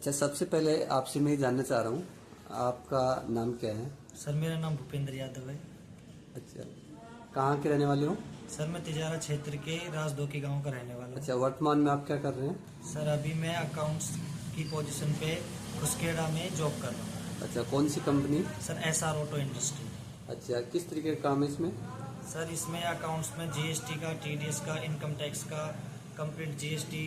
अच्छा, सबसे पहले आपसे मैं ये जानना चाह रहा हूँ, आपका नाम क्या है? सर मेरा नाम भूपेंद्र यादव है। अच्छा, कहाँ के रहने वाले हो? सर मैं तिजारा क्षेत्र के राजदोकी गांव का रहने वाला अच्छा, हूँ। वर्तमान में आप क्या कर रहे हैं? सर अभी मैं अकाउंट्स की पोजीशन पे खुसखेड़ा में जॉब कर रहा हूँ। अच्छा, कौन सी company? Sir SR auto industry. अच्छा, किस तरीके का काम है इसमें? सर इसमें अकाउंट्स में जीएसटी का, टीडीएस का, इनकम टैक्स का, कंप्लीट जीएसटी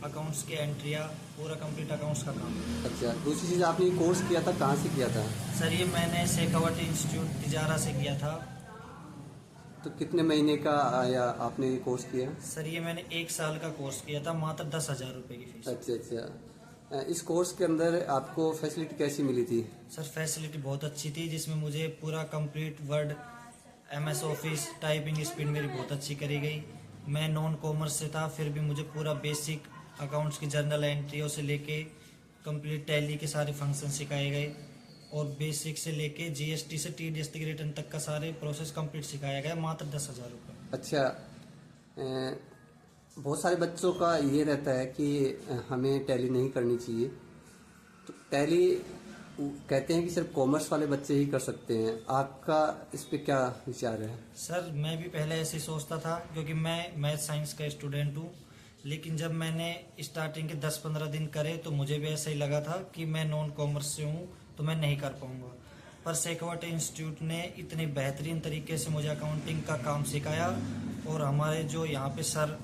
अकाउंट्स की एंट्रियाँ, पूरा कंप्लीट अकाउंट्स का काम है। अच्छा, दूसरी चीज़ आपने ये कोर्स किया था, कहाँ से किया था? सर ये मैंने शेखावटी इंस्टीट्यूट तिजारा से किया था। तो कितने महीने का आया आपने ये कोर्स किया? सर ये मैंने 1 साल का कोर्स किया था, मात्र 10,000 रुपये की फीस। अच्छा अच्छा, इस कोर्स के अंदर आपको फैसिलिटी कैसी मिली थी? सर फैसिलिटी बहुत अच्छी थी, जिसमें मुझे पूरा complete word, MS office, typing speed मेरी बहुत अच्छी करी गई। मैं नॉन कॉमर्स से था, फिर भी मुझे पूरा बेसिक अकाउंट्स की जर्नल एंट्रियों से लेके कंप्लीट टैली के सारे फंक्शन सिखाए गए, और बेसिक से लेके जीएसटी से टीडीएस तक रिटर्न तक का सारे प्रोसेस कंप्लीट सिखाया गया, मात्र 10,000 रुपये। अच्छा, बहुत सारे बच्चों का ये रहता है कि हमें टैली नहीं करनी चाहिए, तो टैली कहते हैं कि सिर्फ कॉमर्स वाले बच्चे ही कर सकते हैं। आपका इस पे क्या विचार है? सर मैं भी पहले ऐसे ही सोचता था, क्योंकि मैं मैथ साइंस का स्टूडेंट हूँ। लेकिन जब मैंने स्टार्टिंग के 10-15 दिन करे तो मुझे भी ऐसा ही लगा था कि मैं नॉन कॉमर्स से हूँ तो मैं नहीं कर पाऊंगा। पर शेखावटी इंस्टीट्यूट ने इतने बेहतरीन तरीके से मुझे अकाउंटिंग का काम सिखाया, और हमारे जो यहाँ पे सर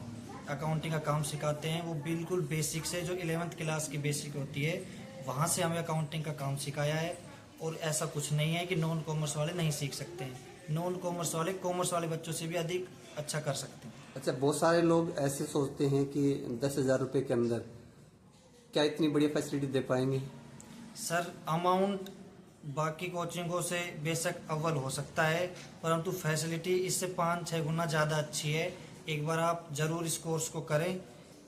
अकाउंटिंग का काम सिखाते हैं वो बिल्कुल बेसिक से, जो 11th क्लास की बेसिक होती है वहाँ से हमें अकाउंटिंग का काम सिखाया है। और ऐसा कुछ नहीं है कि नॉन कॉमर्स वाले नहीं सीख सकते हैं, नॉन कॉमर्स वाले कॉमर्स वाले बच्चों से भी अधिक अच्छा कर सकते हैं। अच्छा, बहुत सारे लोग ऐसे सोचते हैं कि 10,000 रुपये के अंदर क्या इतनी बढ़िया फैसिलिटी दे पाएंगे? सर अमाउंट बाकी कोचिंगों से बेशक अव्वल हो सकता है, परंतु फैसिलिटी इससे 5-6 गुना ज़्यादा अच्छी है। एक बार आप ज़रूर इस कोर्स को करें।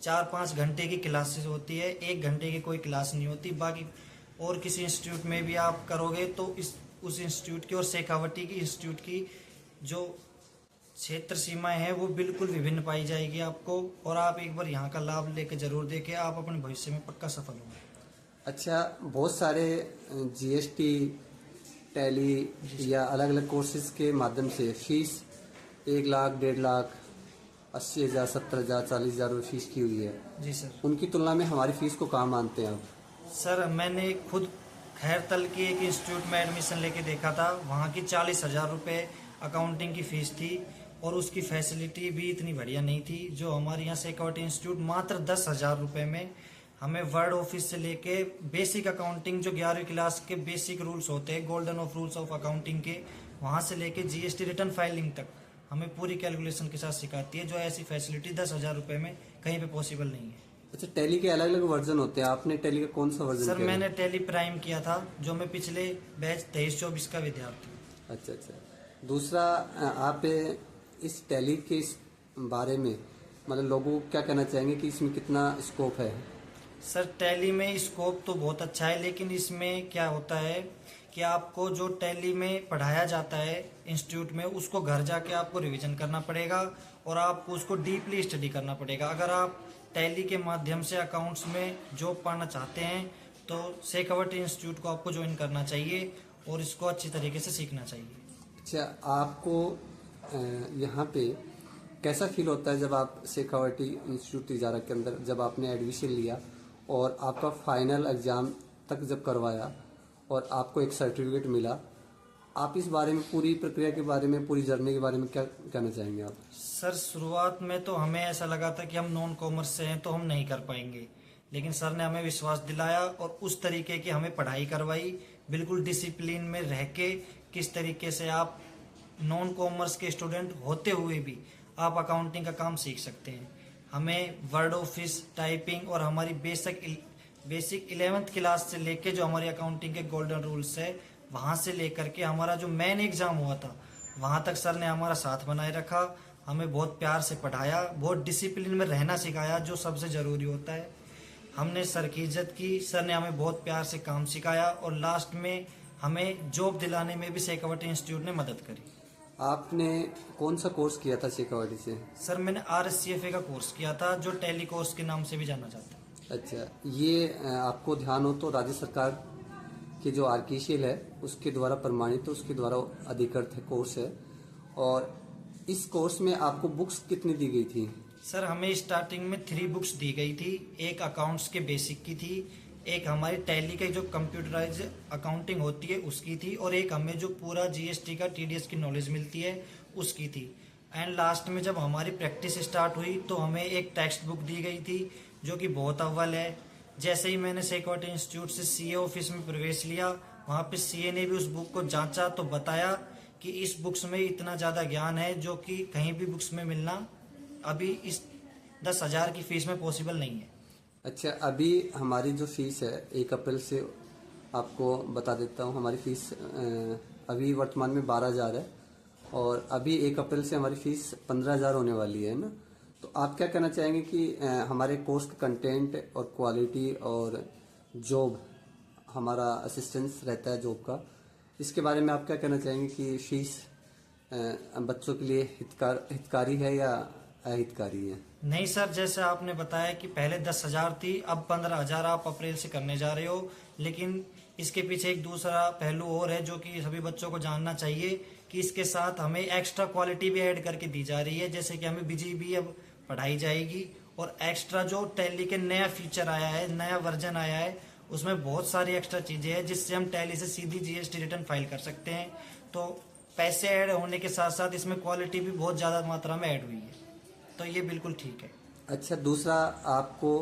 4-5 घंटे की क्लासेस होती है, 1 घंटे की कोई क्लास नहीं होती। बाकी और किसी इंस्टीट्यूट में भी आप करोगे तो इस उस इंस्टीट्यूट की और शेखावटी की इंस्टीट्यूट की जो क्षेत्र सीमाएं हैं वो बिल्कुल विभिन्न पाई जाएगी आपको। और आप एक बार यहाँ का लाभ लेके जरूर देखें, आप अपने भविष्य में पक्का सफल होंगे। अच्छा, बहुत सारे जीएसटी, टैली या अलग अलग कोर्सेज के माध्यम से फीस 1 लाख, 1.5 लाख, 80,000, 70,000, 40,000 फीस की हुई है। जी सर। उनकी तुलना में हमारी फीस को कहाँ मानते हैं आप? सर मैंने खुद खैरतल की एक इंस्टीट्यूट में एडमिशन लेके देखा था, वहाँ की 40,000 रुपये अकाउंटिंग की फीस थी, और उसकी फैसिलिटी भी इतनी बढ़िया नहीं थी। जो हमारे यहाँ शेखावटी इंस्टीट्यूट मात्र 10,000 रुपये में हमें वर्ड ऑफिस से लेके बेसिक अकाउंटिंग, जो 11वीं क्लास के बेसिक रूल्स होते हैं, golden of rules of accounting के, वहाँ से लेके जीएसटी रिटर्न फाइलिंग तक हमें पूरी कैलकुलेशन के साथ सिखाती है। जो ऐसी फैसिलिटी 10,000 रुपये में कहीं पे पॉसिबल नहीं है। अच्छा, टैली के अलग अलग वर्जन होते हैं, आपने टैली का कौन सा वर्जन सर किया? मैंने टैली प्राइम किया था, जो मैं पिछले बैच 23-24 का विद्यार्थी हूँ। अच्छा अच्छा, दूसरा आप इस टैली के इस बारे में मतलब लोगों को क्या कहना चाहेंगे कि इसमें कितना स्कोप है? सर टैली में स्कोप तो बहुत अच्छा है, लेकिन इसमें क्या होता है कि आपको जो टैली में पढ़ाया जाता है इंस्टीट्यूट में, उसको घर जाके आपको रिवीजन करना पड़ेगा, और आपको उसको डीपली स्टडी करना पड़ेगा। अगर आप टैली के माध्यम से अकाउंट्स में जॉब पाना चाहते हैं तो शेखावटी इंस्टीट्यूट को आपको ज्वाइन करना चाहिए, और इसको अच्छी तरीके से सीखना चाहिए। अच्छा, आपको यहाँ पे कैसा फील होता है जब आप शेखावटी इंस्टीट्यूट तिजारा के अंदर जब आपने एडमिशन लिया और आपका फाइनल एग्ज़ाम तक जब करवाया और आपको एक सर्टिफिकेट मिला? आप इस बारे में, पूरी प्रक्रिया के बारे में, पूरी जर्नी के बारे में क्या कहना चाहेंगे आप? सर शुरुआत में तो हमें ऐसा लगा था कि हम नॉन कॉमर्स से हैं तो हम नहीं कर पाएंगे, लेकिन सर ने हमें विश्वास दिलाया और उस तरीके की हमें पढ़ाई करवाई, बिल्कुल डिसिप्लिन में रह के, किस तरीके से आप नॉन कॉमर्स के स्टूडेंट होते हुए भी आप अकाउंटिंग का काम सीख सकते हैं। हमें वर्ड ऑफिस, टाइपिंग, और हमारी बेसिक 11th क्लास से लेके जो हमारी अकाउंटिंग के गोल्डन रूल्स है वहाँ से लेकर के हमारा जो मेन एग्जाम हुआ था वहाँ तक सर ने हमारा साथ बनाए रखा। हमें बहुत प्यार से पढ़ाया, बहुत डिसिप्लिन में रहना सिखाया, जो सबसे ज़रूरी होता है। हमने सर की इज्जत की, सर ने हमें बहुत प्यार से काम सिखाया, और लास्ट में हमें जॉब दिलाने में भी शेखावटी इंस्टीट्यूट ने मदद करी। आपने कौन सा कोर्स किया था शेखावटी से? सर मैंने RSCFA का कोर्स किया था, जो टैली कोर्स के नाम से भी जाना जाता है। अच्छा, ये आपको ध्यान हो तो राज्य सरकार की जो आरकेसीएल है उसके द्वारा प्रमाणित है, उसके द्वारा अधिकृत है कोर्स है। और इस कोर्स में आपको बुक्स कितनी दी गई थी? सर हमें स्टार्टिंग में 3 बुक्स दी गई थी। एक अकाउंट्स के बेसिक की थी, एक हमारी टैली की जो कंप्यूटराइज अकाउंटिंग होती है उसकी थी, और एक हमें जो पूरा जीएसटी का टीडीएस की नॉलेज मिलती है उसकी थी। एंड लास्ट में जब हमारी प्रैक्टिस स्टार्ट हुई तो हमें एक टेक्स्ट बुक दी गई थी जो कि बहुत अव्वल है। जैसे ही मैंने शेखावटी इंस्टीट्यूट से सीए ऑफिस में प्रवेश लिया, वहाँ पे सीए ने भी उस बुक को जांचा तो बताया कि इस बुक्स में इतना ज़्यादा ज्ञान है जो कि कहीं भी बुक्स में मिलना अभी इस 10,000 की फीस में पॉसिबल नहीं है। अच्छा, अभी हमारी जो फीस है 1 अप्रैल से आपको बता देता हूँ। हमारी फीस अभी वर्तमान में 12,000 है और अभी 1 अप्रैल से हमारी फीस 15,000 होने वाली है ना। तो आप क्या कहना चाहेंगे कि हमारे कोर्स का कंटेंट और क्वालिटी और जॉब, हमारा असिस्टेंस रहता है जॉब का, इसके बारे में आप क्या कहना चाहेंगे कि फीस बच्चों के लिए हितकारी है या अहितकारी है? नहीं सर, जैसे आपने बताया कि पहले 10,000 थी, अब 15,000 आप अप्रैल से करने जा रहे हो, लेकिन इसके पीछे एक दूसरा पहलू और है जो कि सभी बच्चों को जानना चाहिए कि इसके साथ हमें एक्स्ट्रा क्वालिटी भी ऐड करके दी जा रही है। जैसे कि हमें बीजीबी अब पढ़ाई जाएगी, और एक्स्ट्रा जो टैली के नया फीचर आया है, नया वर्जन आया है, उसमें बहुत सारी एक्स्ट्रा चीजें हैं जिससे हम टैली से सीधी जीएसटी रिटर्न फाइल कर सकते हैं। तो पैसे ऐड होने के साथ साथ इसमें क्वालिटी भी बहुत ज्यादा मात्रा में ऐड हुई है, तो ये बिल्कुल ठीक है। अच्छा, दूसरा, आपको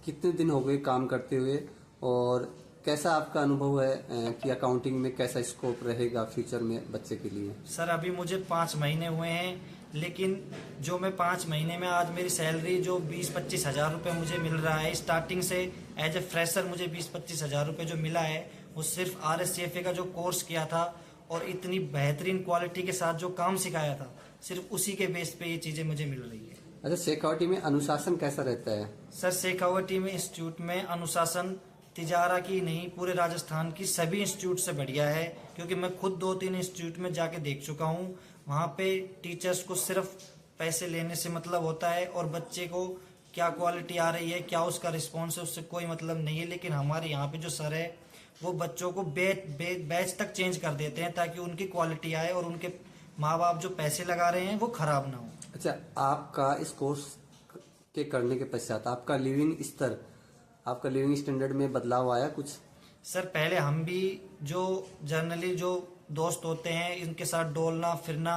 कितने दिन हो गए काम करते हुए और कैसा आपका अनुभव है कि अकाउंटिंग में कैसा स्कोप रहेगा फ्यूचर में बच्चे के लिए? सर अभी मुझे 5 महीने हुए हैं, लेकिन जो मैं 5 महीने में आज मेरी सैलरी जो 20-25 हज़ार रुपये मुझे मिल रहा है स्टार्टिंग से, एज ए फ्रेशर मुझे 20-25 हज़ार रुपये जो मिला है वो सिर्फ RSCFA का जो कोर्स किया था और इतनी बेहतरीन क्वालिटी के साथ जो काम सिखाया था, सिर्फ उसी के बेस पे ये चीज़ें मुझे मिल रही है। अच्छा, शेखावटी में अनुशासन कैसा रहता है? सर शेखावटी में इंस्टीट्यूट में अनुशासन तिजारा की नहीं, पूरे राजस्थान की सभी इंस्टीट्यूट से बढ़िया है, क्योंकि मैं खुद 2-3 इंस्टीट्यूट में जाके देख चुका हूँ। वहाँ पे टीचर्स को सिर्फ पैसे लेने से मतलब होता है और बच्चे को क्या क्वालिटी आ रही है, क्या उसका रिस्पॉन्स है, उससे कोई मतलब नहीं है। लेकिन हमारे यहाँ पे जो सर है वो बच्चों को बैच तक चेंज कर देते हैं ताकि उनकी क्वालिटी आए और उनके माँ बाप जो पैसे लगा रहे हैं वो खराब ना हो। अच्छा, आपका इस कोर्स के करने के पश्चात आपका लिविंग स्तर, आपका लिविंग स्टैंडर्ड में बदलाव आया कुछ? सर पहले हम भी जो जनरली जो दोस्त होते हैं इनके साथ डोलना फिरना,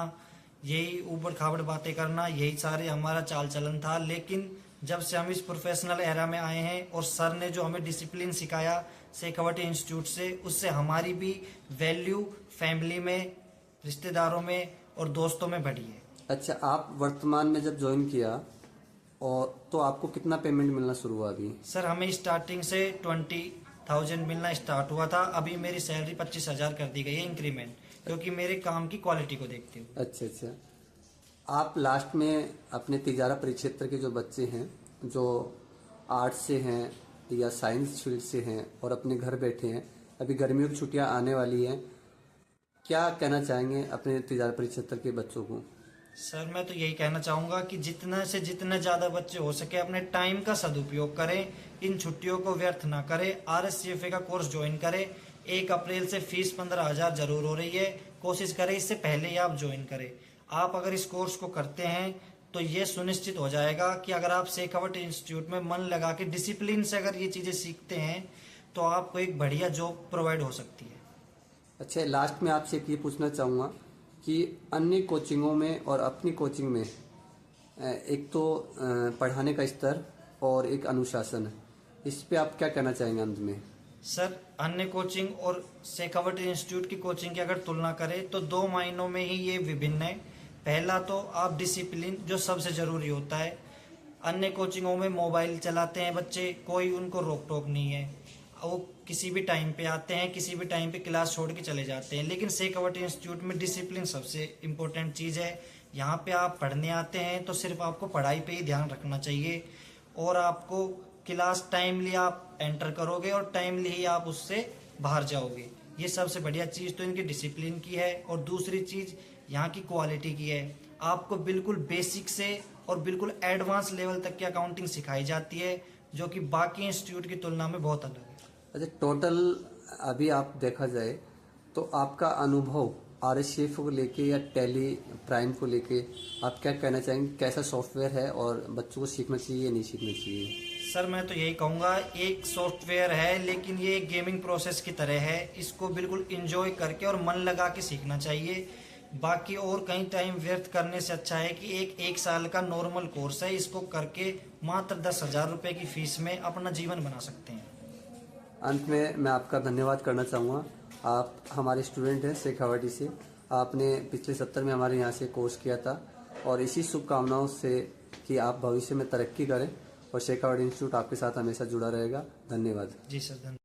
यही ऊबड़ खाबड़ बातें करना, यही सारे हमारा चाल चलन था। लेकिन जब से हम इस प्रोफेशनल एरा में आए हैं और सर ने जो हमें डिसिप्लिन सिखाया शेखावटी इंस्टीट्यूट से, उससे हमारी भी वैल्यू फैमिली में, रिश्तेदारों में और दोस्तों में बढ़ी है। अच्छा, आप वर्तमान में जब ज्वाइन किया और तो आपको कितना पेमेंट मिलना शुरू हुआ अभी? सर हमें स्टार्टिंग से 20,000 मिलना स्टार्ट हुआ था, अभी मेरी सैलरी 25,000 कर दी गई है इंक्रीमेंट, क्योंकि मेरे काम की क्वालिटी को देखते हुए। अच्छा अच्छा, आप लास्ट में अपने तिजारा परिक्षेत्र के जो बच्चे हैं जो आर्ट्स से हैं या साइंस फील्ड से हैं और अपने घर बैठे हैं, अभी गर्मियों की छुट्टियां आने वाली हैं, क्या कहना चाहेंगे अपने तिजारा परिक्षेत्र के बच्चों को? सर मैं तो यही कहना चाहूँगा कि जितना से जितने ज़्यादा बच्चे हो सके अपने टाइम का सदुपयोग करें, इन छुट्टियों को व्यर्थ ना करें, RSCFA का कोर्स ज्वाइन करें। 1 अप्रैल से फीस 15,000 जरूर हो रही है, कोशिश करें इससे पहले ही आप ज्वाइन करें। आप अगर इस कोर्स को करते हैं तो ये सुनिश्चित हो जाएगा कि अगर आप शेखावटी इंस्टीट्यूट में मन लगा के डिसिप्लिन से अगर ये चीज़ें सीखते हैं तो आपको एक बढ़िया जॉब प्रोवाइड हो सकती है। अच्छा, लास्ट में आपसे ये पूछना चाहूँगा कि अन्य कोचिंगों में और अपनी कोचिंग में एक तो पढ़ाने का स्तर और एक अनुशासन, इस पे आप क्या कहना चाहेंगे अंत में? सर अन्य कोचिंग और शेखावटी इंस्टीट्यूट की कोचिंग की अगर तुलना करें तो 2 मायनों में ही ये विभिन्न है। पहला तो आप डिसिप्लिन जो सबसे ज़रूरी होता है, अन्य कोचिंगों में मोबाइल चलाते हैं बच्चे, कोई उनको रोक टोक नहीं है, वो किसी भी टाइम पे आते हैं, किसी भी टाइम पे क्लास छोड़ के चले जाते हैं। लेकिन शेखावटी इंस्टीट्यूट में डिसिप्लिन सबसे इम्पोर्टेंट चीज़ है। यहाँ पे आप पढ़ने आते हैं तो सिर्फ आपको पढ़ाई पे ही ध्यान रखना चाहिए और आपको क्लास टाइमली आप एंटर करोगे और टाइमली ही आप उससे बाहर जाओगे। ये सबसे बढ़िया चीज़ तो इनकी डिसिप्लिन की है। और दूसरी चीज़ यहाँ की क्वालिटी की है। आपको बिल्कुल बेसिक से और बिल्कुल एडवांस लेवल तक की अकाउंटिंग सिखाई जाती है। जो कि बाकी इंस्टीट्यूट की तुलना में बहुत अलग है। अच्छा, टोटल अभी आप देखा जाए तो आपका अनुभव RSF को लेके या टैली प्राइम को लेके आप क्या कहना चाहेंगे? कैसा सॉफ्टवेयर है और बच्चों को सीखना चाहिए या नहीं सीखना चाहिए? सर मैं तो यही कहूँगा, एक सॉफ्टवेयर है लेकिन ये एक गेमिंग प्रोसेस की तरह है, इसको बिल्कुल इंजॉय करके और मन लगा के सीखना चाहिए। बाकी और कहीं टाइम व्यर्थ करने से अच्छा है कि एक साल का नॉर्मल कोर्स है, इसको करके मात्र 10,000 रुपये की फीस में अपना जीवन बना सकते हैं। अंत में मैं आपका धन्यवाद करना चाहूँगा। आप हमारे स्टूडेंट हैं शेखावाटी से। आपने पिछले 70 में हमारे यहाँ से कोर्स किया था और इसी शुभकामनाओं से कि आप भविष्य में तरक्की करें और शेखावाटी इंस्टीट्यूट आपके साथ हमेशा जुड़ा रहेगा। धन्यवाद। जी सर, धन्यवाद।